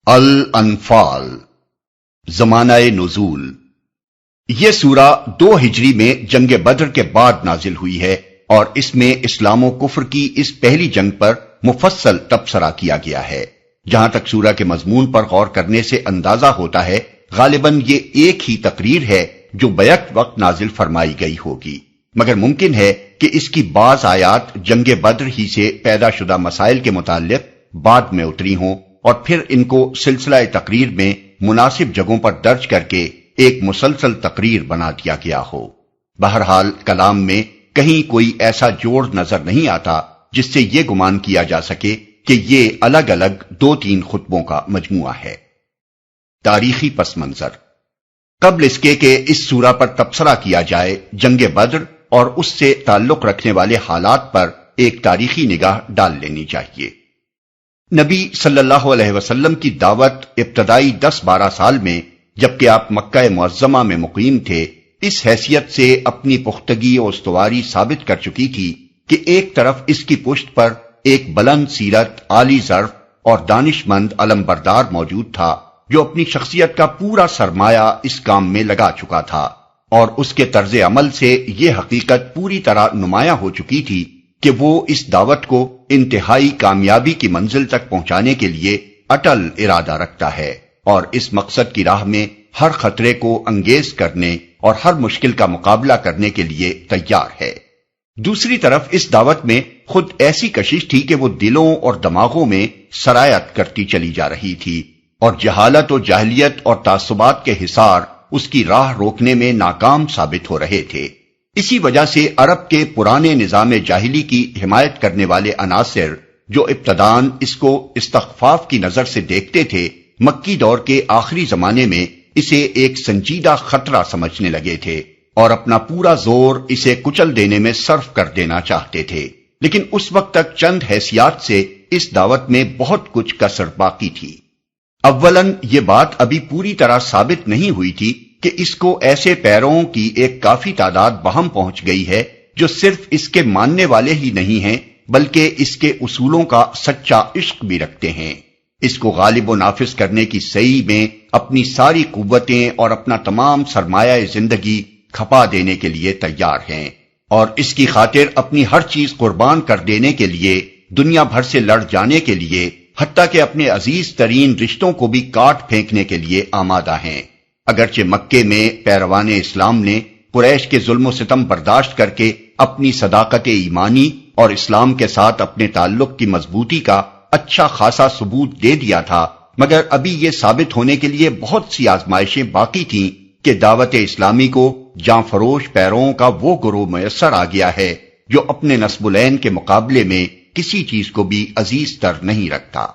الانفال زمانہ نزول۔ یہ سورہ 2 ہجری میں جنگ بدر کے بعد نازل ہوئی ہے اور اس میں اسلام و کفر کی اس پہلی جنگ پر مفصل تبصرہ کیا گیا ہے۔ جہاں تک سورہ کے مضمون پر غور کرنے سے اندازہ ہوتا ہے غالباً یہ ایک ہی تقریر ہے جو بیک وقت نازل فرمائی گئی ہوگی، مگر ممکن ہے کہ اس کی بعض آیات جنگ بدر ہی سے پیدا شدہ مسائل کے متعلق بعد میں اتری ہوں اور پھر ان کو سلسلہ تقریر میں مناسب جگہوں پر درج کر کے ایک مسلسل تقریر بنا دیا گیا ہو۔ بہرحال کلام میں کہیں کوئی ایسا جوڑ نظر نہیں آتا جس سے یہ گمان کیا جا سکے کہ یہ الگ الگ 2-3 خطبوں کا مجموعہ ہے۔ تاریخی پس منظر۔ قبل اس کے کہ اس سورہ پر تبصرہ کیا جائے، جنگ بدر اور اس سے تعلق رکھنے والے حالات پر ایک تاریخی نگاہ ڈال لینی چاہیے۔ نبی صلی اللہ علیہ وسلم کی دعوت ابتدائی 10-12 سال میں جبکہ آپ مکہ معظمہ میں مقیم تھے، اس حیثیت سے اپنی پختگی و استواری ثابت کر چکی تھی کہ ایک طرف اس کی پشت پر ایک بلند سیرت، عالی ظرف اور دانش مند علم بردار موجود تھا جو اپنی شخصیت کا پورا سرمایہ اس کام میں لگا چکا تھا، اور اس کے طرز عمل سے یہ حقیقت پوری طرح نمایاں ہو چکی تھی کہ وہ اس دعوت کو انتہائی کامیابی کی منزل تک پہنچانے کے لیے اٹل ارادہ رکھتا ہے اور اس مقصد کی راہ میں ہر خطرے کو انگیز کرنے اور ہر مشکل کا مقابلہ کرنے کے لیے تیار ہے۔ دوسری طرف اس دعوت میں خود ایسی کشش تھی کہ وہ دلوں اور دماغوں میں سرایت کرتی چلی جا رہی تھی اور جہالت و جاہلیت اور تعصبات کے حصار اس کی راہ روکنے میں ناکام ثابت ہو رہے تھے۔ اسی وجہ سے عرب کے پرانے نظام جاہلی کی حمایت کرنے والے عناصر جو ابتداً اس کو استخفاف کی نظر سے دیکھتے تھے، مکی دور کے آخری زمانے میں اسے ایک سنجیدہ خطرہ سمجھنے لگے تھے اور اپنا پورا زور اسے کچل دینے میں صرف کر دینا چاہتے تھے۔ لیکن اس وقت تک چند حیثیات سے اس دعوت میں بہت کچھ کسر باقی تھی۔ اولاً یہ بات ابھی پوری طرح ثابت نہیں ہوئی تھی کہ اس کو ایسے پیروں کی ایک کافی تعداد بہم پہنچ گئی ہے جو صرف اس کے ماننے والے ہی نہیں ہیں بلکہ اس کے اصولوں کا سچا عشق بھی رکھتے ہیں۔ اس کو غالب و نافذ کرنے کی سعی میں اپنی ساری قوتیں اور اپنا تمام سرمایہ زندگی کھپا دینے کے لیے تیار ہیں اور اس کی خاطر اپنی ہر چیز قربان کر دینے کے لیے، دنیا بھر سے لڑ جانے کے لیے، حتیٰ کہ اپنے عزیز ترین رشتوں کو بھی کاٹ پھینکنے کے لیے آمادہ ہیں۔ اگرچہ مکے میں پیروان اسلام نے قریش کے ظلم و ستم برداشت کر کے اپنی صداقت ایمانی اور اسلام کے ساتھ اپنے تعلق کی مضبوطی کا اچھا خاصا ثبوت دے دیا تھا، مگر ابھی یہ ثابت ہونے کے لیے بہت سی آزمائشیں باقی تھیں کہ دعوت اسلامی کو جاں فروش پیروں کا وہ گروہ میسر آ گیا ہے جو اپنے نسب العین کے مقابلے میں کسی چیز کو بھی عزیز تر نہیں رکھتا۔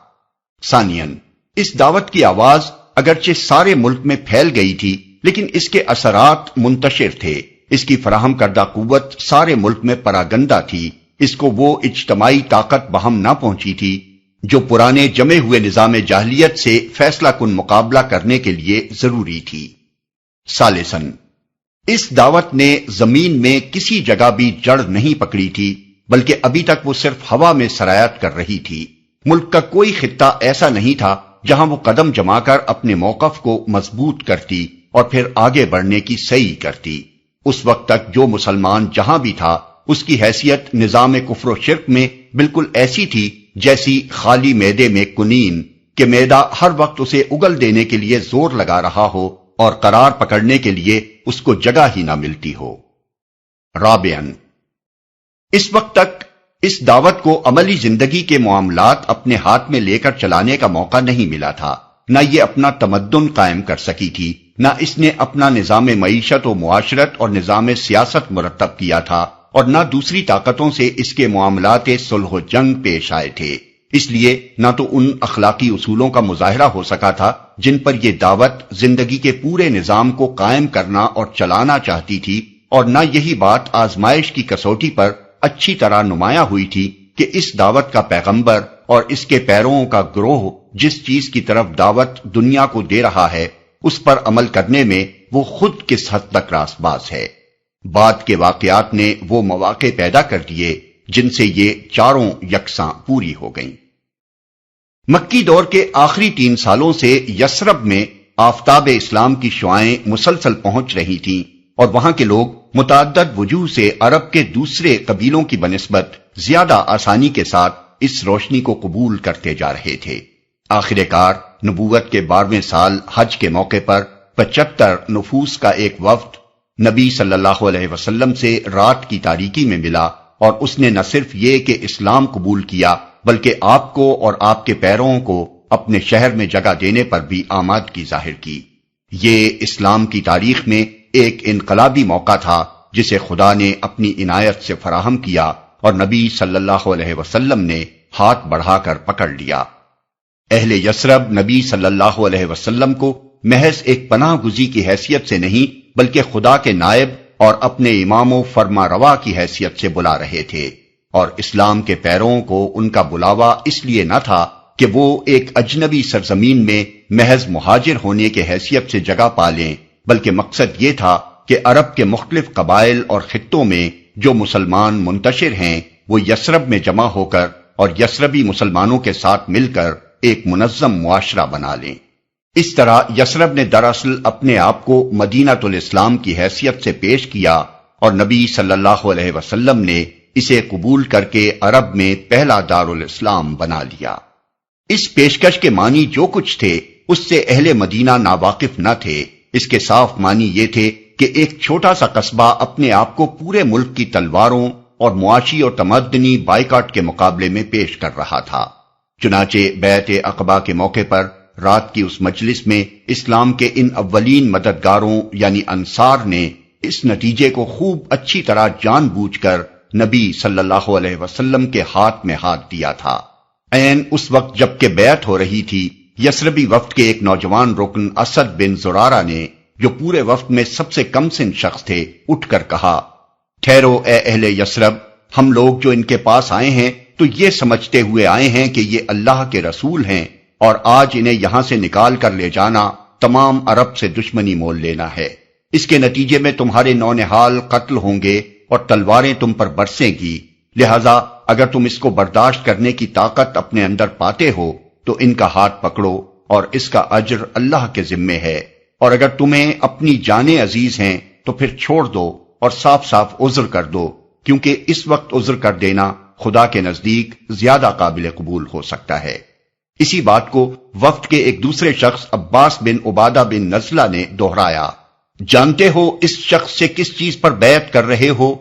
ثانیاً، اس دعوت کی آواز اگرچہ سارے ملک میں پھیل گئی تھی لیکن اس کے اثرات منتشر تھے۔ اس کی فراہم کردہ قوت سارے ملک میں پراگندہ تھی۔ اس کو وہ اجتماعی طاقت بہم نہ پہنچی تھی جو پرانے جمے ہوئے نظام جاہلیت سے فیصلہ کن مقابلہ کرنے کے لیے ضروری تھی۔ ثالثاً، اس دعوت نے زمین میں کسی جگہ بھی جڑ نہیں پکڑی تھی بلکہ ابھی تک وہ صرف ہوا میں سرایت کر رہی تھی۔ ملک کا کوئی خطہ ایسا نہیں تھا جہاں وہ قدم جما کر اپنے موقف کو مضبوط کرتی اور پھر آگے بڑھنے کی سعی کرتی۔ اس وقت تک جو مسلمان جہاں بھی تھا اس کی حیثیت نظام کفر و شرک میں بالکل ایسی تھی جیسی خالی معدے میں کنین کہ معدہ ہر وقت اسے اگل دینے کے لیے زور لگا رہا ہو اور قرار پکڑنے کے لیے اس کو جگہ ہی نہ ملتی ہو۔ رابعاً، اس وقت تک اس دعوت کو عملی زندگی کے معاملات اپنے ہاتھ میں لے کر چلانے کا موقع نہیں ملا تھا۔ نہ یہ اپنا تمدن قائم کر سکی تھی، نہ اس نے اپنا نظام معیشت و معاشرت اور نظام سیاست مرتب کیا تھا، اور نہ دوسری طاقتوں سے اس کے معاملات صلح و جنگ پیش آئے تھے۔ اس لیے نہ تو ان اخلاقی اصولوں کا مظاہرہ ہو سکا تھا جن پر یہ دعوت زندگی کے پورے نظام کو قائم کرنا اور چلانا چاہتی تھی، اور نہ یہی بات آزمائش کی کسوٹی پر اچھی طرح نمایاں ہوئی تھی کہ اس دعوت کا پیغمبر اور اس کے پیروں کا گروہ جس چیز کی طرف دعوت دنیا کو دے رہا ہے اس پر عمل کرنے میں وہ خود کس حد تک راست باز ہے۔ بعد کے واقعات نے وہ مواقع پیدا کر دیے جن سے یہ چاروں یکساں پوری ہو گئیں۔ مکی دور کے آخری 3 سالوں سے یثرب میں آفتاب اسلام کی شعائیں مسلسل پہنچ رہی تھیں اور وہاں کے لوگ متعدد وجوہ سے عرب کے دوسرے قبیلوں کی بنسبت زیادہ آسانی کے ساتھ اس روشنی کو قبول کرتے جا رہے تھے۔ آخر کار نبوت کے 12ویں سال حج کے موقع پر 75 نفوس کا ایک وفد نبی صلی اللہ علیہ وسلم سے رات کی تاریکی میں ملا، اور اس نے نہ صرف یہ کہ اسلام قبول کیا بلکہ آپ کو اور آپ کے پیرووں کو اپنے شہر میں جگہ دینے پر بھی آمادگی ظاہر کی۔ یہ اسلام کی تاریخ میں ایک انقلابی موقع تھا جسے خدا نے اپنی عنایت سے فراہم کیا اور نبی صلی اللہ علیہ وسلم نے ہاتھ بڑھا کر پکڑ لیا۔ اہل یثرب نبی صلی اللہ علیہ وسلم کو محض ایک پناہ گزی کی حیثیت سے نہیں بلکہ خدا کے نائب اور اپنے امام و فرما روا کی حیثیت سے بلا رہے تھے، اور اسلام کے پیروں کو ان کا بلاوا اس لیے نہ تھا کہ وہ ایک اجنبی سرزمین میں محض مہاجر ہونے کے حیثیت سے جگہ پا لیں، بلکہ مقصد یہ تھا کہ عرب کے مختلف قبائل اور خطوں میں جو مسلمان منتشر ہیں وہ یثرب میں جمع ہو کر اور یثربی مسلمانوں کے ساتھ مل کر ایک منظم معاشرہ بنا لیں۔ اس طرح یثرب نے دراصل اپنے آپ کو مدینۃ الاسلام کی حیثیت سے پیش کیا، اور نبی صلی اللہ علیہ وسلم نے اسے قبول کر کے عرب میں پہلا دارالاسلام بنا لیا۔ اس پیشکش کے معنی جو کچھ تھے اس سے اہل مدینہ ناواقف نہ تھے۔ اس کے صاف معنی یہ تھے کہ ایک چھوٹا سا قصبہ اپنے آپ کو پورے ملک کی تلواروں اور معاشی اور تمدنی بائیکاٹ کے مقابلے میں پیش کر رہا تھا۔ چنانچہ بیعت عقبہ کے موقع پر رات کی اس مجلس میں اسلام کے ان اولین مددگاروں یعنی انصار نے اس نتیجے کو خوب اچھی طرح جان بوجھ کر نبی صلی اللہ علیہ وسلم کے ہاتھ میں ہاتھ دیا تھا۔ عین اس وقت جب کہ بیعت ہو رہی تھی، یثربی وفد کے ایک نوجوان رکن اسد بن زرارہ نے، جو پورے وفد میں سب سے کم سن شخص تھے، اٹھ کر کہا، ٹھہرو اے اہل یثرب، ہم لوگ جو ان کے پاس آئے ہیں تو یہ سمجھتے ہوئے آئے ہیں کہ یہ اللہ کے رسول ہیں، اور آج انہیں یہاں سے نکال کر لے جانا تمام عرب سے دشمنی مول لینا ہے۔ اس کے نتیجے میں تمہارے نونہال قتل ہوں گے اور تلواریں تم پر برسیں گی، لہذا اگر تم اس کو برداشت کرنے کی طاقت اپنے اندر پاتے ہو تو ان کا ہاتھ پکڑو، اور اس کا اجر اللہ کے ذمے ہے، اور اگر تمہیں اپنی جانیں عزیز ہیں تو پھر چھوڑ دو اور صاف صاف عذر کر دو، کیونکہ اس وقت عذر کر دینا خدا کے نزدیک زیادہ قابل قبول ہو سکتا ہے۔ اسی بات کو وفد کے ایک دوسرے شخص عباس بن عبادہ بن نزلہ نے دہرایا، جانتے ہو اس شخص سے کس چیز پر بیعت کر رہے ہو؟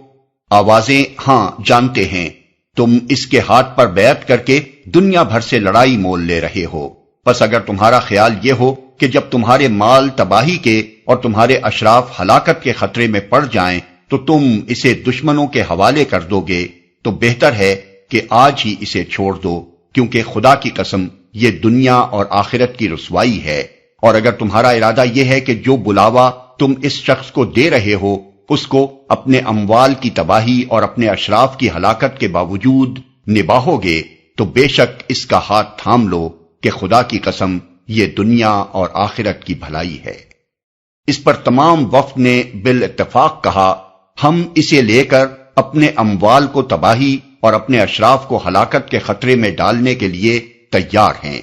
آوازیں ہاں جانتے ہیں، تم اس کے ہاتھ پر بیعت کر کے دنیا بھر سے لڑائی مول لے رہے ہو، پس اگر تمہارا خیال یہ ہو کہ جب تمہارے مال تباہی کے اور تمہارے اشراف ہلاکت کے خطرے میں پڑ جائیں تو تم اسے دشمنوں کے حوالے کر دو گے، تو بہتر ہے کہ آج ہی اسے چھوڑ دو، کیونکہ خدا کی قسم یہ دنیا اور آخرت کی رسوائی ہے۔ اور اگر تمہارا ارادہ یہ ہے کہ جو بلاوا تم اس شخص کو دے رہے ہو اس کو اپنے اموال کی تباہی اور اپنے اشراف کی ہلاکت کے باوجود نباہو گے، تو بے شک اس کا ہاتھ تھام لو کہ خدا کی قسم یہ دنیا اور آخرت کی بھلائی ہے۔ اس پر تمام وفد نے بالاتفاق کہا، ہم اسے لے کر اپنے اموال کو تباہی اور اپنے اشراف کو ہلاکت کے خطرے میں ڈالنے کے لیے تیار ہیں۔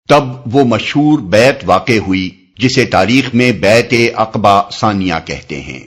تب وہ مشہور بیعت واقع ہوئی جسے تاریخ میں بیعت عقبہ ثانیہ کہتے ہیں۔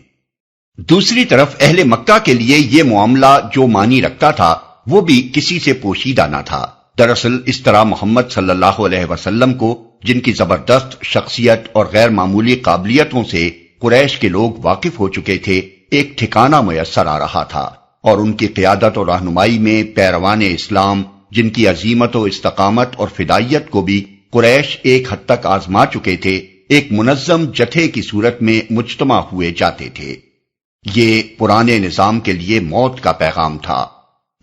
دوسری طرف اہل مکہ کے لیے یہ معاملہ جو معنی رکھتا تھا وہ بھی کسی سے پوشیدہ نہ تھا۔ دراصل اس طرح محمد صلی اللہ علیہ وسلم کو، جن کی زبردست شخصیت اور غیر معمولی قابلیتوں سے قریش کے لوگ واقف ہو چکے تھے، ایک ٹھکانہ میسر آ رہا تھا، اور ان کی قیادت اور رہنمائی میں پیروان اسلام، جن کی عزیمت و استقامت اور فدائیت کو بھی قریش ایک حد تک آزما چکے تھے، ایک منظم جتھے کی صورت میں مجتمع ہوئے جاتے تھے۔ یہ پرانے نظام کے لیے موت کا پیغام تھا۔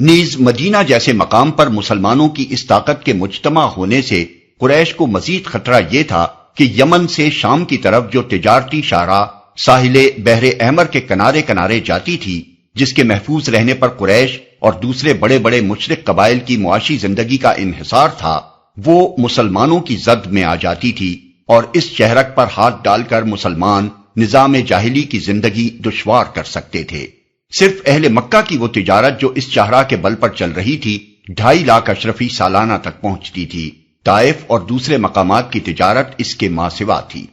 نیز مدینہ جیسے مقام پر مسلمانوں کی اس طاقت کے مجتمع ہونے سے قریش کو مزید خطرہ یہ تھا کہ یمن سے شام کی طرف جو تجارتی شاہراہ ساحل بحر احمر کے کنارے کنارے جاتی تھی، جس کے محفوظ رہنے پر قریش اور دوسرے بڑے بڑے مشرک قبائل کی معاشی زندگی کا انحصار تھا، وہ مسلمانوں کی زد میں آ جاتی تھی، اور اس شہرک پر ہاتھ ڈال کر مسلمان نظام جاہلی کی زندگی دشوار کر سکتے تھے۔ صرف اہل مکہ کی وہ تجارت جو اس شاہراہ کے بل پر چل رہی تھی 2.5 لاکھ اشرفی سالانہ تک پہنچتی تھی، طائف اور دوسرے مقامات کی تجارت اس کے ماں سوا تھی۔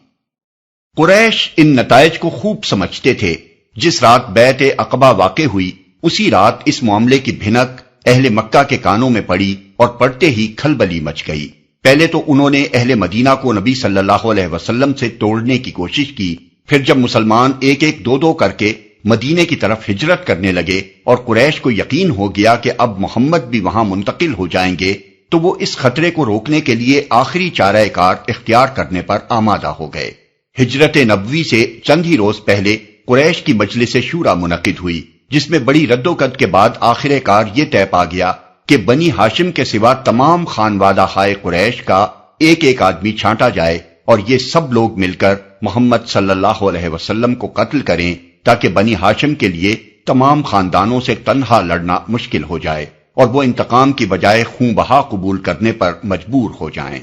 قریش ان نتائج کو خوب سمجھتے تھے۔ جس رات بیعت عقبہ واقع ہوئی اسی رات اس معاملے کی بھنک اہل مکہ کے کانوں میں پڑی اور پڑتے ہی کھلبلی مچ گئی۔ پہلے تو انہوں نے اہل مدینہ کو نبی صلی اللہ علیہ وسلم سے توڑنے کی کوشش کی، پھر جب مسلمان ایک ایک دو دو کر کے مدینے کی طرف ہجرت کرنے لگے اور قریش کو یقین ہو گیا کہ اب محمد بھی وہاں منتقل ہو جائیں گے، تو وہ اس خطرے کو روکنے کے لیے آخری چارہ کار اختیار کرنے پر آمادہ ہو گئے۔ ہجرت نبوی سے چند ہی روز پہلے قریش کی مجلس شورا منعقد ہوئی، جس میں بڑی رد و کد کے بعد آخر کار یہ طے پا گیا کہ بنی ہاشم کے سوا تمام خانوادہ خائے قریش کا ایک ایک آدمی چھانٹا جائے اور یہ سب لوگ مل کر محمد صلی اللہ علیہ وسلم کو قتل کریں، تاکہ بنی ہاشم کے لیے تمام خاندانوں سے تنہا لڑنا مشکل ہو جائے اور وہ انتقام کی بجائے خون بہا قبول کرنے پر مجبور ہو جائیں۔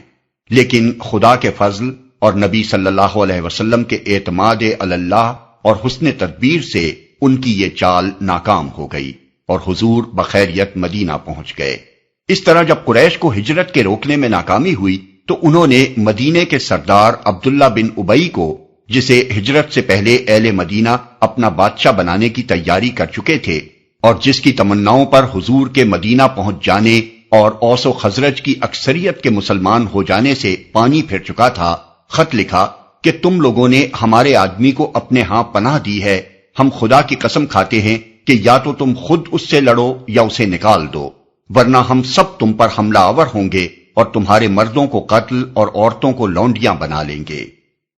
لیکن خدا کے فضل اور نبی صلی اللہ علیہ وسلم کے اعتماد اللہ اور حسن تدبیر سے ان کی یہ چال ناکام ہو گئی اور حضور بخیریت مدینہ پہنچ گئے۔ اس طرح جب قریش کو ہجرت کے روکنے میں ناکامی ہوئی تو انہوں نے مدینے کے سردار عبداللہ بن ابی کو، جسے ہجرت سے پہلے اہل مدینہ اپنا بادشاہ بنانے کی تیاری کر چکے تھے اور جس کی تمناؤں پر حضور کے مدینہ پہنچ جانے اور اوس و خزرج کی اکثریت کے مسلمان ہو جانے سے پانی پھر چکا تھا، خط لکھا کہ تم لوگوں نے ہمارے آدمی کو اپنے ہاں پناہ دی ہے، ہم خدا کی قسم کھاتے ہیں کہ یا تو تم خود اس سے لڑو یا اسے نکال دو، ورنہ ہم سب تم پر حملہ آور ہوں گے اور تمہارے مردوں کو قتل اور عورتوں کو لونڈیاں بنا لیں گے۔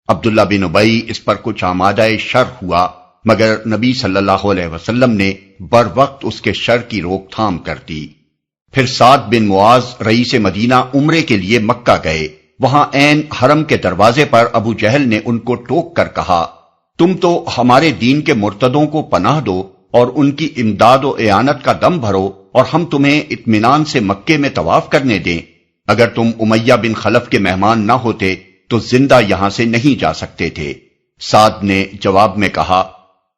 عبداللہ بن ابی اس پر کچھ آمادہ شر ہوا، مگر نبی صلی اللہ علیہ وسلم نے بر وقت اس کے شر کی روک تھام کر دی۔ پھر سعد بن معاذ رئیس مدینہ عمرے کے لیے مکہ گئے۔ وہاں عین حرم کے دروازے پر ابو جہل نے ان کو ٹوک کر کہا، تم تو ہمارے دین کے مرتدوں کو پناہ دو اور ان کی امداد و اعانت کا دم بھرو اور ہم تمہیں اطمینان سے مکے میں طواف کرنے دیں۔ اگر تم امیہ بن خلف کے مہمان نہ ہوتے تو زندہ یہاں سے نہیں جا سکتے تھے۔ سعد نے جواب میں کہا،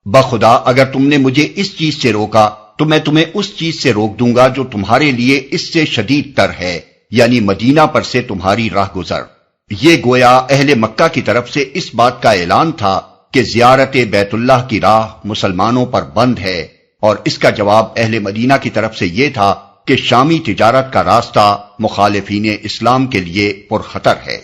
بخدا اگر تم نے مجھے اس چیز سے روکا تو میں تمہیں اس چیز سے روک دوں گا جو تمہارے لیے اس سے شدید تر ہے، یعنی مدینہ پر سے تمہاری راہ گزر۔ یہ گویا اہل مکہ کی طرف سے اس بات کا اعلان تھا کہ زیارت بیت اللہ کی راہ مسلمانوں پر بند ہے، اور اس کا جواب اہل مدینہ کی طرف سے یہ تھا کہ شامی تجارت کا راستہ مخالفین اسلام کے لیے پرخطر ہے،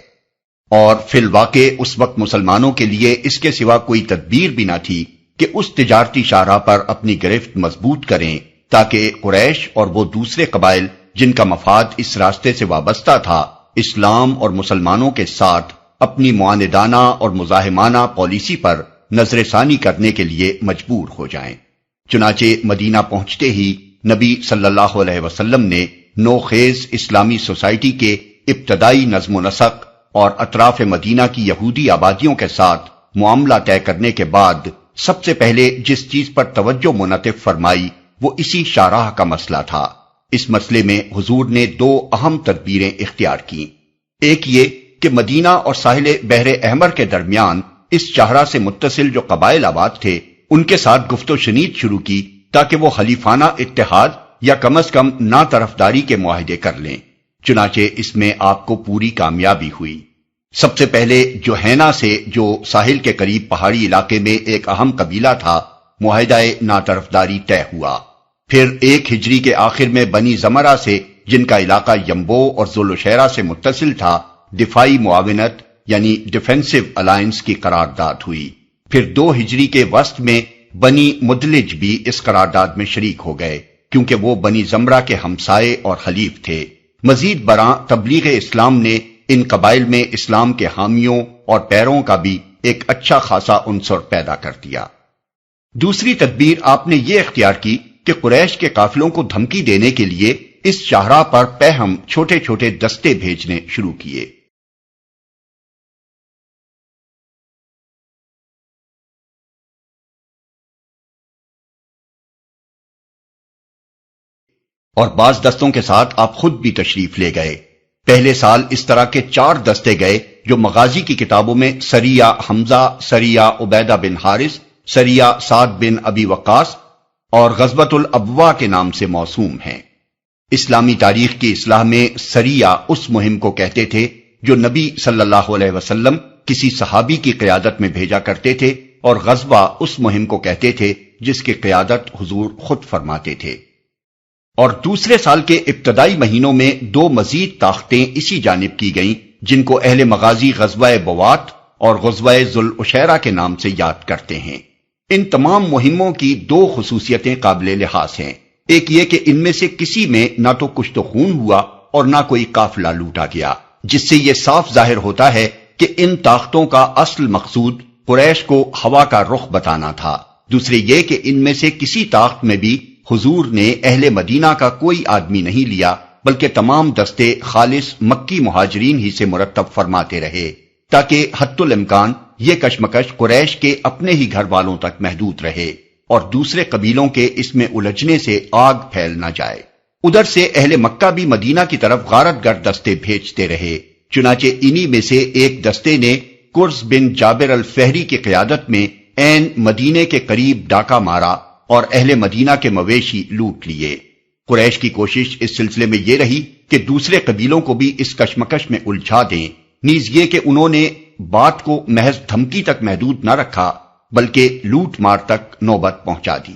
اور فی الواقع اس وقت مسلمانوں کے لیے اس کے سوا کوئی تدبیر بھی نہ تھی کہ اس تجارتی شاہراہ پر اپنی گرفت مضبوط کریں، تاکہ قریش اور وہ دوسرے قبائل جن کا مفاد اس راستے سے وابستہ تھا، اسلام اور مسلمانوں کے ساتھ اپنی معاندانہ اور مزاحمانہ پالیسی پر نظر ثانی کرنے کے لیے مجبور ہو جائیں۔ چنانچہ مدینہ پہنچتے ہی نبی صلی اللہ علیہ وسلم نے نوخیز اسلامی سوسائٹی کے ابتدائی نظم و نسق اور اطراف مدینہ کی یہودی آبادیوں کے ساتھ معاملہ طے کرنے کے بعد سب سے پہلے جس چیز پر توجہ منعطف فرمائی وہ اسی شاہراہ کا مسئلہ تھا۔ اس مسئلے میں حضور نے دو اہم تدبیریں اختیار کیں۔ ایک یہ کہ مدینہ اور ساحل بحر احمر کے درمیان اس شاہراہ سے متصل جو قبائل آباد تھے ان کے ساتھ گفت و شنید شروع کی، تاکہ وہ حلیفانہ اتحاد یا کم از کم نا طرفداری کے معاہدے کر لیں۔ چنانچہ اس میں آپ کو پوری کامیابی ہوئی۔ سب سے پہلے جوہینا سے، جو ساحل کے قریب پہاڑی علاقے میں ایک اہم قبیلہ تھا، معاہدہ نا طرفداری طے ہوا۔ پھر 1 ہجری کے آخر میں بنی زمرہ سے، جن کا علاقہ یمبو اور ذوالشیرہ سے متصل تھا، دفاعی معاونت یعنی ڈیفینسو الائنس کی قرارداد ہوئی۔ پھر 2 ہجری کے وسط میں بنی مدلج بھی اس قرارداد میں شریک ہو گئے، کیونکہ وہ بنی زمرہ کے ہمسائے اور حلیف تھے۔ مزید برآں تبلیغ اسلام نے ان قبائل میں اسلام کے حامیوں اور پیروں کا بھی ایک اچھا خاصا عنصر پیدا کر دیا۔ دوسری تدبیر آپ نے یہ اختیار کی کہ قریش کے قافلوں کو دھمکی دینے کے لیے اس شاہراہ پر پہم چھوٹے چھوٹے دستے بھیجنے شروع کیے۔ اور بعض دستوں کے ساتھ آپ خود بھی تشریف لے گئے۔ پہلے سال اس طرح کے 4 دستے گئے جو مغازی کی کتابوں میں سریہ حمزہ، سریہ عبیدہ بن حارث، سریہ سعد بن ابی وقاص اور غزوۃ الابواء کے نام سے موسوم ہیں۔ اسلامی تاریخ کی اصلاح میں سریہ اس مہم کو کہتے تھے جو نبی صلی اللہ علیہ وسلم کسی صحابی کی قیادت میں بھیجا کرتے تھے، اور غزوہ اس مہم کو کہتے تھے جس کی قیادت حضور خود فرماتے تھے۔ اور دوسرے سال کے ابتدائی مہینوں میں 2 مزید تاختیں اسی جانب کی گئیں، جن کو اہل مغازی غزوہ بوات اور غزوہ ذوالعشیرہ کے نام سے یاد کرتے ہیں۔ ان تمام مہموں کی 2 خصوصیتیں قابل لحاظ ہیں۔ ایک یہ کہ ان میں سے کسی میں نہ تو کشت و خون ہوا اور نہ کوئی قافلہ لوٹا گیا، جس سے یہ صاف ظاہر ہوتا ہے کہ ان طاقتوں کا اصل مقصود قریش کو ہوا کا رخ بتانا تھا۔ دوسرے یہ کہ ان میں سے کسی طاقت میں بھی حضور نے اہل مدینہ کا کوئی آدمی نہیں لیا، بلکہ تمام دستے خالص مکی مہاجرین ہی سے مرتب فرماتے رہے، تاکہ حتی الامکان یہ کشمکش قریش کے اپنے ہی گھر والوں تک محدود رہے اور دوسرے قبیلوں کے اس میں الجھنے سے آگ پھیل نہ جائے۔ ادھر سے اہل مکہ بھی مدینہ کی طرف غارت گر دستے بھیجتے رہے، چنانچہ انہی میں سے ایک دستے نے کرز بن جابر الفہری کی قیادت میں عین مدینے کے قریب ڈاکہ مارا اور اہل مدینہ کے مویشی لوٹ لیے۔ قریش کی کوشش اس سلسلے میں یہ رہی کہ دوسرے قبیلوں کو بھی اس کشمکش میں الجھا دیں، نیز یہ کہ انہوں نے بات کو محض دھمکی تک محدود نہ رکھا بلکہ لوٹ مار تک نوبت پہنچا دی۔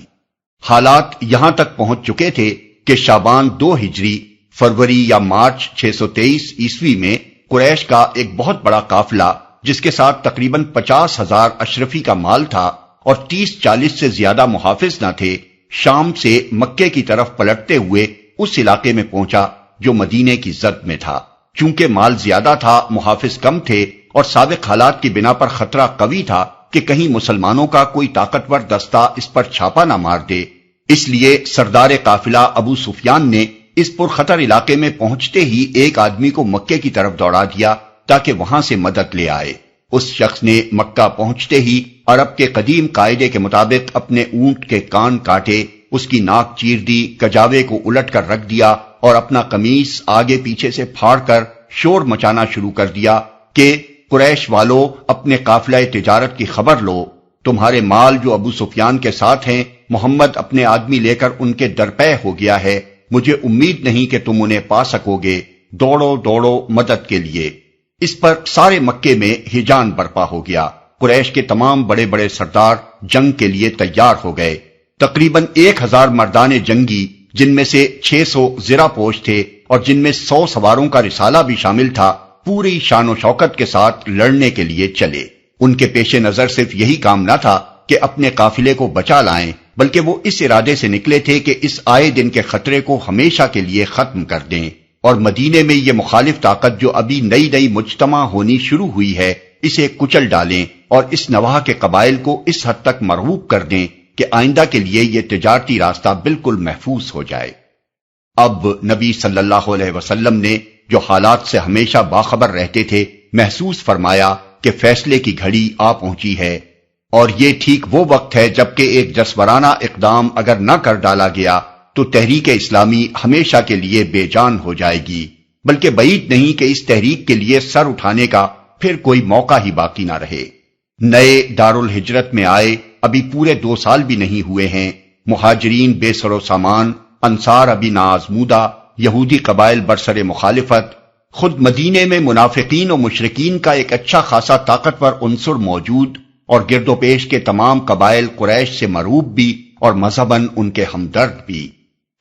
حالات یہاں تک پہنچ چکے تھے کہ شعبان 2 ہجری فروری یا مارچ 623 عیسوی میں قریش کا ایک بہت بڑا قافلہ جس کے ساتھ تقریباً 50,000 اشرفی کا مال تھا اور 30-40 سے زیادہ محافظ نہ تھے، شام سے مکے کی طرف پلٹتے ہوئے اس علاقے میں پہنچا جو مدینے کی زد میں تھا۔ چونکہ مال زیادہ تھا، محافظ کم تھے اور سابق حالات کی بنا پر خطرہ قوی تھا کہ کہیں مسلمانوں کا کوئی طاقتور دستہ اس پر چھاپا نہ مار دے، اس لیے سردار قافلہ ابو سفیان نے اس پرخطر علاقے میں پہنچتے ہی ایک آدمی کو مکے کی طرف دوڑا دیا تاکہ وہاں سے مدد لے آئے۔ اس شخص نے مکہ پہنچتے ہی عرب کے قدیم قاعدے کے مطابق اپنے اونٹ کے کان کاٹے، اس کی ناک چیر دی، کجاوے کو الٹ کر رکھ دیا اور اپنا قمیص آگے پیچھے سے پھاڑ کر شور مچانا شروع کر دیا کہ قریش والو، اپنے قافلہ تجارت کی خبر لو، تمہارے مال جو ابو سفیان کے ساتھ ہیں، محمد اپنے آدمی لے کر ان کے درپے ہو گیا ہے، مجھے امید نہیں کہ تم انہیں پا سکو گے، دوڑو دوڑو مدد کے لیے۔ اس پر سارے مکے میں ہیجان برپا ہو گیا۔ قریش کے تمام بڑے بڑے سردار جنگ کے لیے تیار ہو گئے۔ تقریباً 1000 مردان جنگی، جن میں سے 600 زرہ پوش تھے اور جن میں 100 سواروں کا رسالہ بھی شامل تھا، پوری شان و شوکت کے ساتھ لڑنے کے لیے چلے۔ ان کے پیش نظر صرف یہی کام نہ تھا کہ اپنے قافلے کو بچا لائیں، بلکہ وہ اس ارادے سے نکلے تھے کہ اس آئے دن کے خطرے کو ہمیشہ کے لیے ختم کر دیں اور مدینے میں یہ مخالف طاقت جو ابھی نئی نئی مجتمع ہونی شروع ہوئی ہے، اسے کچل ڈالیں اور اس نواح کے قبائل کو اس حد تک مرغوب کر دیں کہ آئندہ کے لیے یہ تجارتی راستہ بالکل محفوظ ہو جائے۔ اب نبی صلی اللہ علیہ وسلم نے جو حالات سے ہمیشہ باخبر رہتے تھے، محسوس فرمایا کہ فیصلے کی گھڑی آ پہنچی ہے، اور یہ ٹھیک وہ وقت ہے جبکہ ایک جسورانہ اقدام اگر نہ کر ڈالا گیا تو تحریک اسلامی ہمیشہ کے لیے بے جان ہو جائے گی، بلکہ بعید نہیں کہ اس تحریک کے لیے سر اٹھانے کا پھر کوئی موقع ہی باقی نہ رہے۔ نئے دارالہجرت میں آئے ابھی پورے 2 سال بھی نہیں ہوئے ہیں، مہاجرین بے سر و سامان، انصار ابھی ناآزمودہ، یہودی قبائل برسر مخالفت، خود مدینے میں منافقین و مشرکین کا ایک اچھا خاصا طاقتور عنصر موجود، اور گرد و پیش کے تمام قبائل قریش سے مرعوب بھی اور مذہباً ان کے ہمدرد بھی۔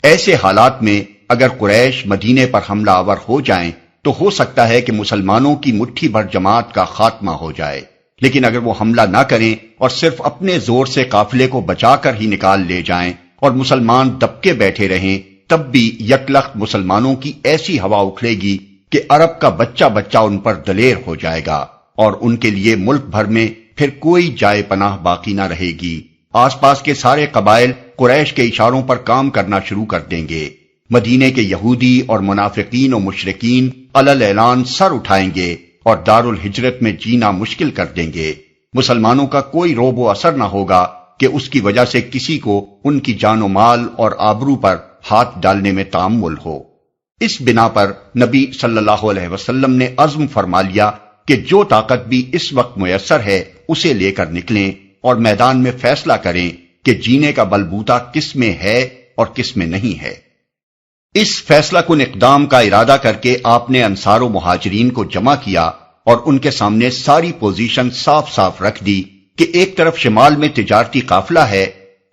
ایسے حالات میں اگر قریش مدینے پر حملہ آور ہو جائیں تو ہو سکتا ہے کہ مسلمانوں کی مٹھی بھر جماعت کا خاتمہ ہو جائے، لیکن اگر وہ حملہ نہ کریں اور صرف اپنے زور سے قافلے کو بچا کر ہی نکال لے جائیں اور مسلمان دبکے بیٹھے رہیں، تب بھی یکلخت مسلمانوں کی ایسی ہوا اکھڑے گی کہ عرب کا بچہ بچہ ان پر دلیر ہو جائے گا اور ان کے لیے ملک بھر میں پھر کوئی جائے پناہ باقی نہ رہے گی۔ آس پاس کے سارے قبائل قریش کے اشاروں پر کام کرنا شروع کر دیں گے۔ مدینے کے یہودی اور منافقین و مشرکین علل اعلان سر اٹھائیں گے اور دارالہجرت میں جینا مشکل کر دیں گے۔ مسلمانوں کا کوئی روب و اثر نہ ہوگا کہ اس کی وجہ سے کسی کو ان کی جان و مال اور آبرو پر ہاتھ ڈالنے میں تامل ہو۔ اس بنا پر نبی صلی اللہ علیہ وسلم نے عزم فرما لیا کہ جو طاقت بھی اس وقت میسر ہے اسے لے کر نکلیں اور میدان میں فیصلہ کریں کہ جینے کا بلبوتا کس میں ہے اور کس میں نہیں ہے۔ اس فیصلہ کن اقدام کا ارادہ کر کے آپ نے انصار و مہاجرین کو جمع کیا اور ان کے سامنے ساری پوزیشن صاف صاف رکھ دی کہ ایک طرف شمال میں تجارتی قافلہ ہے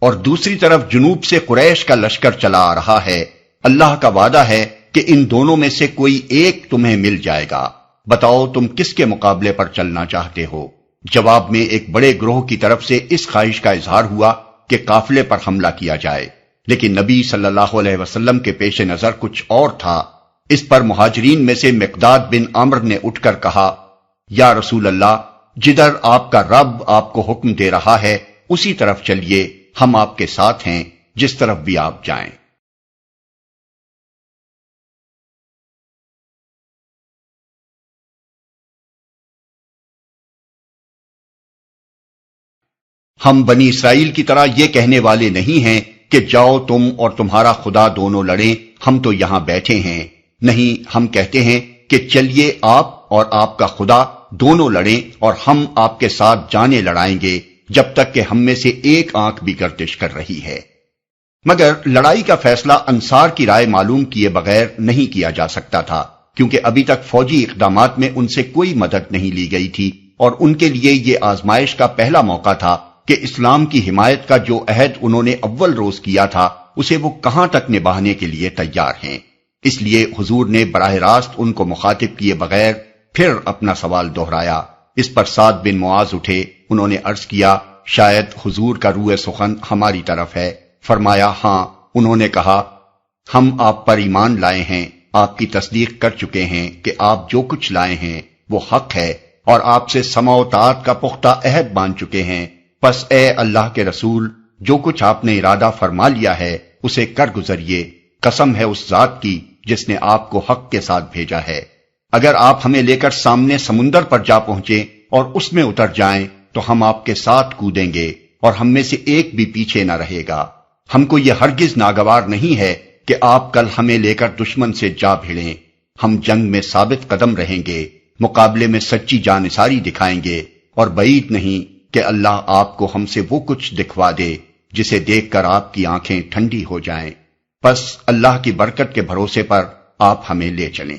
اور دوسری طرف جنوب سے قریش کا لشکر چلا آ رہا ہے۔ اللہ کا وعدہ ہے کہ ان دونوں میں سے کوئی ایک تمہیں مل جائے گا، بتاؤ تم کس کے مقابلے پر چلنا چاہتے ہو؟ جواب میں ایک بڑے گروہ کی طرف سے اس خواہش کا اظہار ہوا کہ قافلے پر حملہ کیا جائے، لیکن نبی صلی اللہ علیہ وسلم کے پیش نظر کچھ اور تھا۔ اس پر مہاجرین میں سے مقداد بن عمرو نے اٹھ کر کہا، یا رسول اللہ، جدھر آپ کا رب آپ کو حکم دے رہا ہے اسی طرف چلیے، ہم آپ کے ساتھ ہیں، جس طرف بھی آپ جائیں۔ ہم بنی اسرائیل کی طرح یہ کہنے والے نہیں ہیں کہ جاؤ تم اور تمہارا خدا دونوں لڑیں، ہم تو یہاں بیٹھے ہیں۔ نہیں، ہم کہتے ہیں کہ چلیے آپ اور آپ کا خدا دونوں لڑیں اور ہم آپ کے ساتھ جانیں لڑائیں گے جب تک کہ ہم میں سے ایک آنکھ بھی گردش کر رہی ہے۔ مگر لڑائی کا فیصلہ انصار کی رائے معلوم کیے بغیر نہیں کیا جا سکتا تھا، کیونکہ ابھی تک فوجی اقدامات میں ان سے کوئی مدد نہیں لی گئی تھی اور ان کے لیے یہ آزمائش کا پہلا موقع تھا کہ اسلام کی حمایت کا جو عہد انہوں نے اول روز کیا تھا اسے وہ کہاں تک نبھانے کے لیے تیار ہیں۔ اس لیے حضور نے براہ راست ان کو مخاطب کیے بغیر پھر اپنا سوال دہرایا۔ اس پر سعد بن معاذ اٹھے، انہوں نے عرض کیا، شاید حضور کا روح سخن ہماری طرف ہے۔ فرمایا، ہاں۔ انہوں نے کہا، ہم آپ پر ایمان لائے ہیں، آپ کی تصدیق کر چکے ہیں کہ آپ جو کچھ لائے ہیں وہ حق ہے اور آپ سے سمع و طاعت کا پختہ عہد باندھ چکے ہیں۔ پس اے اللہ کے رسول، جو کچھ آپ نے ارادہ فرما لیا ہے اسے کر گزریے، قسم ہے اس ذات کی جس نے آپ کو حق کے ساتھ بھیجا ہے۔ اگر آپ ہمیں لے کر سامنے سمندر پر جا پہنچے اور اس میں اتر جائیں تو ہم آپ کے ساتھ کودیں گے اور ہم میں سے ایک بھی پیچھے نہ رہے گا۔ ہم کو یہ ہرگز ناگوار نہیں ہے کہ آپ کل ہمیں لے کر دشمن سے جا بھیڑیں۔ ہم جنگ میں ثابت قدم رہیں گے، مقابلے میں سچی جانثاری دکھائیں گے، اور بعید نہیں کہ اللہ آپ کو ہم سے وہ کچھ دکھوا دے جسے دیکھ کر آپ کی آنکھیں ٹھنڈی ہو جائیں۔ پس اللہ کی برکت کے بھروسے پر آپ ہمیں لے چلیں۔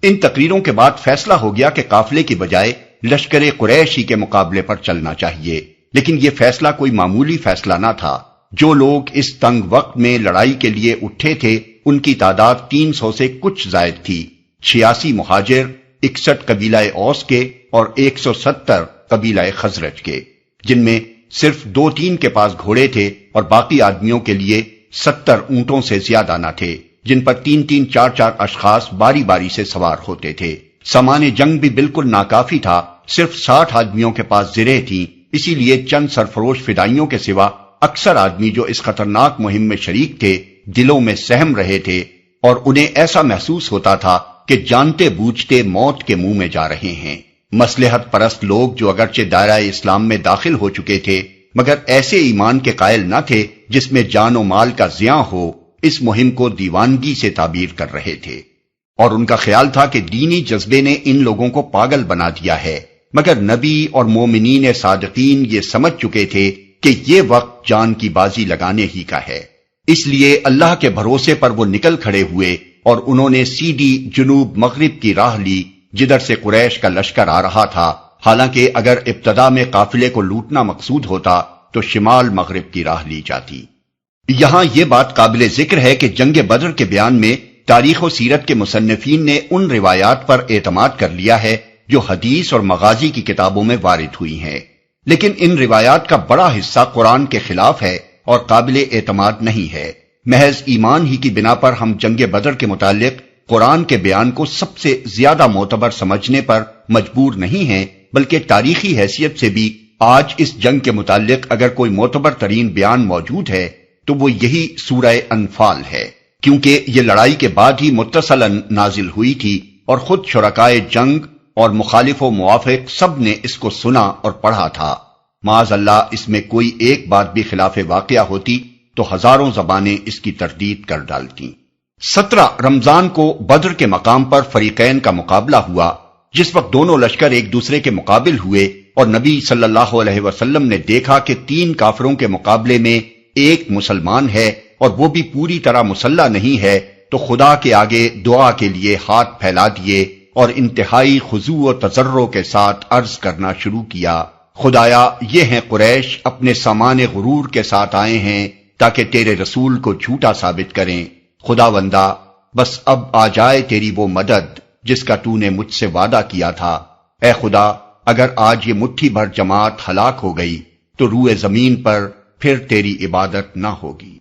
ان تقریروں کے بعد فیصلہ ہو گیا کہ قافلے کی بجائے لشکر قریش ہی کے مقابلے پر چلنا چاہیے، لیکن یہ فیصلہ کوئی معمولی فیصلہ نہ تھا۔ جو لوگ اس تنگ وقت میں لڑائی کے لیے اٹھے تھے ان کی تعداد 300 سے کچھ زائد تھی۔ 86 مہاجر، 61 قبیلہ اوس کے اور 170 قبیلہ خزرج کے، جن میں صرف 2-3 کے پاس گھوڑے تھے اور باقی آدمیوں کے لیے 70 اونٹوں سے زیادہ نہ تھے، جن پر 3-3 4-4 اشخاص باری باری سے سوار ہوتے تھے۔ سامان جنگ بھی بالکل ناکافی تھا، صرف 60 آدمیوں کے پاس زرہیں تھیں، اسی لیے چند سرفروش فدائیوں کے سوا اکثر آدمی جو اس خطرناک مہم میں شریک تھے دلوں میں سہم رہے تھے اور انہیں ایسا محسوس ہوتا تھا کہ جانتے بوجھتے موت کے منہ میں جا رہے ہیں۔ مصلحت پرست لوگ جو اگرچہ دائرہ اسلام میں داخل ہو چکے تھے مگر ایسے ایمان کے قائل نہ تھے جس میں جان و مال کا زیاں ہو، اس مہم کو دیوانگی سے تعبیر کر رہے تھے، اور ان کا خیال تھا کہ دینی جذبے نے ان لوگوں کو پاگل بنا دیا ہے۔ مگر نبی اور مومنین صادقین یہ سمجھ چکے تھے کہ یہ وقت جان کی بازی لگانے ہی کا ہے، اس لیے اللہ کے بھروسے پر وہ نکل کھڑے ہوئے اور انہوں نے سیدھی جنوب مغرب کی راہ لی جدھر سے قریش کا لشکر آ رہا تھا۔ حالانکہ اگر ابتدا میں قافلے کو لوٹنا مقصود ہوتا تو شمال مغرب کی راہ لی جاتی۔ یہاں یہ بات قابل ذکر ہے کہ جنگ بدر کے بیان میں تاریخ و سیرت کے مصنفین نے ان روایات پر اعتماد کر لیا ہے جو حدیث اور مغازی کی کتابوں میں وارد ہوئی ہیں، لیکن ان روایات کا بڑا حصہ قرآن کے خلاف ہے اور قابل اعتماد نہیں ہے۔ محض ایمان ہی کی بنا پر ہم جنگ بدر کے متعلق قرآن کے بیان کو سب سے زیادہ معتبر سمجھنے پر مجبور نہیں ہیں، بلکہ تاریخی حیثیت سے بھی آج اس جنگ کے متعلق اگر کوئی معتبر ترین بیان موجود ہے تو وہ یہی سورہ انفال ہے، کیونکہ یہ لڑائی کے بعد ہی متصلاً نازل ہوئی تھی اور خود شرکائے جنگ اور مخالف و موافق سب نے اس کو سنا اور پڑھا تھا۔ معاذ اللہ اس میں کوئی ایک بات بھی خلاف واقعہ ہوتی تو ہزاروں زبانیں اس کی تردید کر ڈالتی۔ 17 رمضان کو بدر کے مقام پر فریقین کا مقابلہ ہوا، جس وقت دونوں لشکر ایک دوسرے کے مقابل ہوئے اور نبی صلی اللہ علیہ وسلم نے دیکھا کہ 3 کافروں کے مقابلے میں ایک مسلمان ہے اور وہ بھی پوری طرح مسلح نہیں ہے، تو خدا کے آگے دعا کے لیے ہاتھ پھیلا دیے اور انتہائی خضوع و تضرع کے ساتھ عرض کرنا شروع کیا، خدایا یہ ہیں قریش اپنے سامان غرور کے ساتھ آئے ہیں تاکہ تیرے رسول کو جھوٹا ثابت کریں، خداوندا بس اب آ جائے تیری وہ مدد جس کا تو نے مجھ سے وعدہ کیا تھا، اے خدا اگر آج یہ مٹھی بھر جماعت ہلاک ہو گئی تو روئے زمین پر پھر تیری عبادت نہ ہوگی۔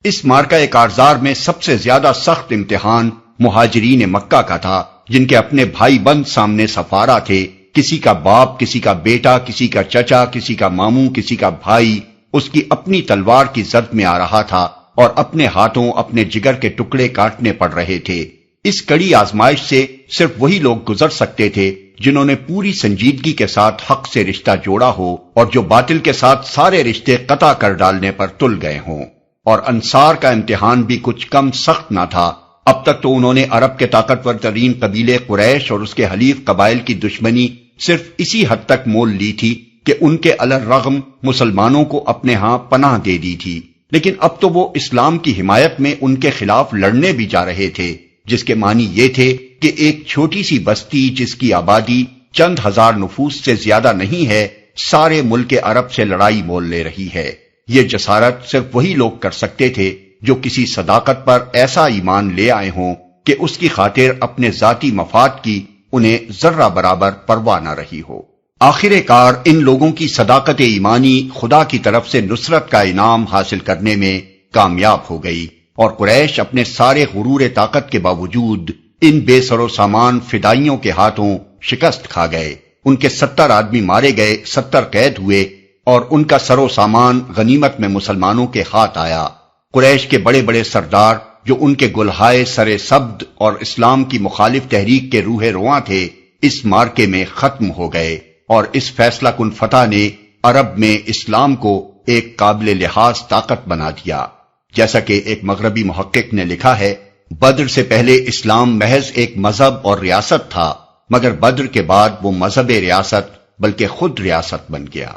اس معرکہ کارزار میں سب سے زیادہ سخت امتحان مہاجرین مکہ کا تھا، جن کے اپنے بھائی بند سامنے سفارا تھے، کسی کا باپ، کسی کا بیٹا، کسی کا چچا، کسی کا ماموں، کسی کا بھائی اس کی اپنی تلوار کی زد میں آ رہا تھا اور اپنے ہاتھوں اپنے جگر کے ٹکڑے کاٹنے پڑ رہے تھے۔ اس کڑی آزمائش سے صرف وہی لوگ گزر سکتے تھے جنہوں نے پوری سنجیدگی کے ساتھ حق سے رشتہ جوڑا ہو اور جو باطل کے ساتھ سارے رشتے قطع کر ڈالنے پر تل گئے ہوں۔ اور انصار کا امتحان بھی کچھ کم سخت نہ تھا۔ اب تک تو انہوں نے عرب کے طاقتور ترین قبیلے قریش اور اس کے حلیف قبائل کی دشمنی صرف اسی حد تک مول لی تھی کہ ان کے الرغم مسلمانوں کو اپنے ہاں پناہ دے دی تھی، لیکن اب تو وہ اسلام کی حمایت میں ان کے خلاف لڑنے بھی جا رہے تھے، جس کے معنی یہ تھے کہ ایک چھوٹی سی بستی جس کی آبادی چند ہزار نفوس سے زیادہ نہیں ہے، سارے ملک عرب سے لڑائی مول لے رہی ہے۔ یہ جسارت صرف وہی لوگ کر سکتے تھے جو کسی صداقت پر ایسا ایمان لے آئے ہوں کہ اس کی خاطر اپنے ذاتی مفاد کی انہیں ذرہ برابر پرواہ نہ رہی ہو۔ آخر کار ان لوگوں کی صداقت ایمانی خدا کی طرف سے نصرت کا انعام حاصل کرنے میں کامیاب ہو گئی، اور قریش اپنے سارے غرور طاقت کے باوجود ان بے سر و سامان فدائیوں کے ہاتھوں شکست کھا گئے۔ ان کے 70 آدمی مارے گئے، 70 قید ہوئے اور ان کا سر و سامان غنیمت میں مسلمانوں کے ہاتھ آیا۔ قریش کے بڑے بڑے سردار جو ان کے گلہائے سر سبد اور اسلام کی مخالف تحریک کے روح رواں تھے، اس مارکے میں ختم ہو گئے، اور اس فیصلہ کن فتح نے عرب میں اسلام کو ایک قابل لحاظ طاقت بنا دیا۔ جیسا کہ ایک مغربی محقق نے لکھا ہے، بدر سے پہلے اسلام محض ایک مذہب اور ریاست تھا، مگر بدر کے بعد وہ مذہب ریاست بلکہ خود ریاست بن گیا۔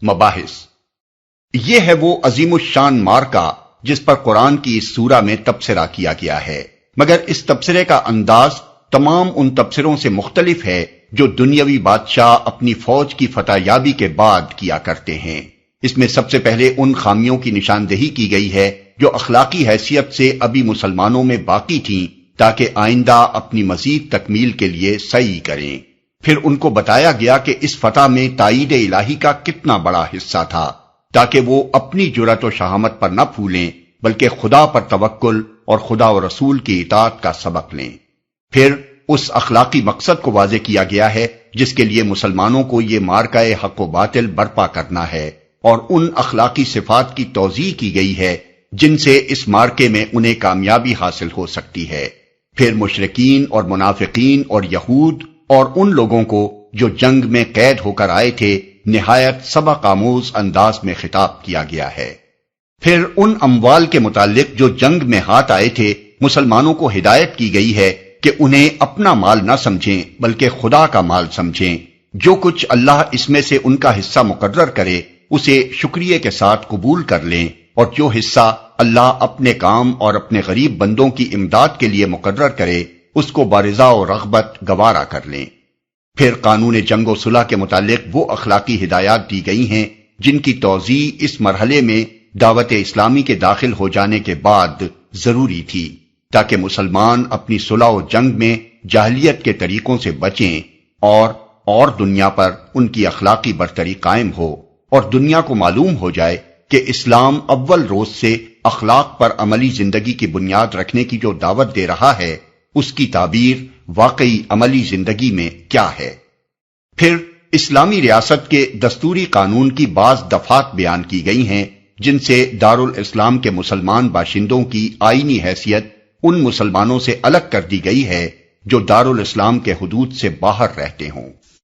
مباحث: یہ ہے وہ عظیم الشان مارکہ جس پر قرآن کی اس سورہ میں تبصرہ کیا گیا ہے، مگر اس تبصرے کا انداز تمام ان تبصروں سے مختلف ہے جو دنیاوی بادشاہ اپنی فوج کی فتح یابی کے بعد کیا کرتے ہیں۔ اس میں سب سے پہلے ان خامیوں کی نشاندہی کی گئی ہے جو اخلاقی حیثیت سے ابھی مسلمانوں میں باقی تھیں، تاکہ آئندہ اپنی مزید تکمیل کے لیے سعی کریں۔ پھر ان کو بتایا گیا کہ اس فتح میں تائید الہی کا کتنا بڑا حصہ تھا، تاکہ وہ اپنی جرأت و شہامت پر نہ پھولیں بلکہ خدا پر توکل اور خدا و رسول کی اطاعت کا سبق لیں۔ پھر اس اخلاقی مقصد کو واضح کیا گیا ہے جس کے لیے مسلمانوں کو یہ مارکہ حق و باطل برپا کرنا ہے، اور ان اخلاقی صفات کی توضیح کی گئی ہے جن سے اس مارکے میں انہیں کامیابی حاصل ہو سکتی ہے۔ پھر مشرکین اور منافقین اور یہود اور ان لوگوں کو جو جنگ میں قید ہو کر آئے تھے نہایت سبق آموز انداز میں خطاب کیا گیا ہے۔ پھر ان اموال کے متعلق جو جنگ میں ہاتھ آئے تھے مسلمانوں کو ہدایت کی گئی ہے کہ انہیں اپنا مال نہ سمجھیں بلکہ خدا کا مال سمجھیں، جو کچھ اللہ اس میں سے ان کا حصہ مقرر کرے اسے شکریہ کے ساتھ قبول کر لیں، اور جو حصہ اللہ اپنے کام اور اپنے غریب بندوں کی امداد کے لیے مقرر کرے اس کو بارضا و رغبت گوارا کر لیں۔ پھر قانون جنگ و صلح کے متعلق وہ اخلاقی ہدایات دی گئی ہیں جن کی توضیح اس مرحلے میں دعوت اسلامی کے داخل ہو جانے کے بعد ضروری تھی، تاکہ مسلمان اپنی صلح و جنگ میں جاہلیت کے طریقوں سے بچیں اور دنیا پر ان کی اخلاقی برتری قائم ہو، اور دنیا کو معلوم ہو جائے کہ اسلام اول روز سے اخلاق پر عملی زندگی کی بنیاد رکھنے کی جو دعوت دے رہا ہے اس کی تعبیر واقعی عملی زندگی میں کیا ہے۔ پھر اسلامی ریاست کے دستوری قانون کی بعض دفعات بیان کی گئی ہیں جن سے دارالاسلام کے مسلمان باشندوں کی آئینی حیثیت ان مسلمانوں سے الگ کر دی گئی ہے جو دارالاسلام کے حدود سے باہر رہتے ہوں۔